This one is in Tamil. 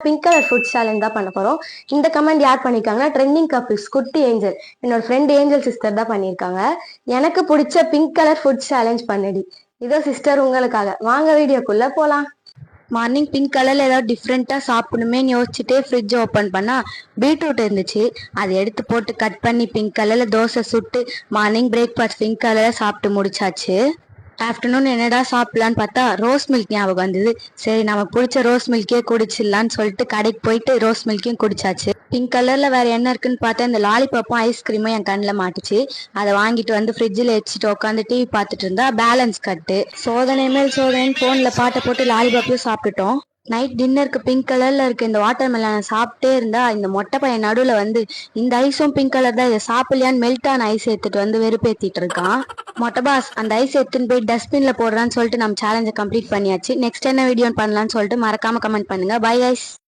பிங்க் கலர் ஃபுட் சேலஞ்ச் தான் பண்ண போறோம். இந்த கமெண்ட் யார் பண்ணிருக்காங்கன்னா ட்ரெண்டிங் கப்பிள்ஸ் குட்டி ஏஞ்சல், என்னோட ஃப்ரெண்ட் ஏஞ்சல் சிஸ்டர் தான் பண்ணியிருக்காங்க. எனக்கு பிடிச்ச பிங்க் கலர் ஃபுட் சேலஞ்ச் பண்ணுடி. இதோ சிஸ்டர் உங்களுக்காக, வாங்க வீடியோக்குள்ள போலாம். மார்னிங் பிங்க் கலர்ல ஏதாவது டிஃப்ரெண்டா சாப்பிடணுமே யோசிச்சுட்டே ஃப்ரிட்ஜ் ஓப்பன் பண்ணா பீட்ரூட் இருந்துச்சு. அதை எடுத்து போட்டு கட் பண்ணி பிங்க் கலர்ல தோசை சுட்டு மார்னிங் பிரேக்ஃபாஸ்ட் பிங்க் கலர்ல சாப்பிட்டு முடிச்சாச்சு. ஆஃப்டர்நூன் என்னடா சாப்பிடலான்னு பார்த்தா ரோஸ் மில்க் ஞாபகம் வந்தது. சரி நமக்கு பிடிச்ச ரோஸ் மில்கே குடிச்சிடலான்னு சொல்லிட்டு கடைக்கு போயிட்டு ரோஸ் மில்க்கையும் குடிச்சாச்சு. பிங்க் கலர்ல வேற என்ன இருக்குன்னு பார்த்தா இந்த லாலிபாப்பும் ஐஸ்கிரீமும் என் கண்ணில் மாட்டுச்சு. அதை வாங்கிட்டு வந்து ஃப்ரிட்ஜில் வச்சுட்டு உட்காந்து டிவி பார்த்துட்டு இருந்தா பேலன்ஸ் கட்டு. சோதனை மேல் சோதனைன்னு போன்ல பாட்டை போட்டு லாலிபாப்பையும் சாப்பிட்டுட்டோம். நைட் டின்னருக்கு பிங்க் கலர்ல இருக்க இந்த வாட்டர் மெலனை சாப்பிட்டே இருந்தா இந்த மொட்டை பையன் நடுவுல வந்து இந்த ஐஸும் பிங்க் கலர் தான், இதை சாப்பிடலையான்னு மெல்டான ஐஸ் எடுத்துட்டு வந்து வெறுப்பேத்திட்டு இருக்கான். மொட்டை பாஸ் அந்த ஐஸ் எடுத்துன்னு போய் டஸ்ட்பின்ல போடுறான்னு சொல்லிட்டு நம்ம சேலஞ்சை கம்ப்ளீட் பண்ணியாச்சு. நெக்ஸ்ட் என்ன வீடியோ பண்ணலாம்னு சொல்லிட்டு மறக்காம கமெண்ட் பண்ணுங்க. Bye guys.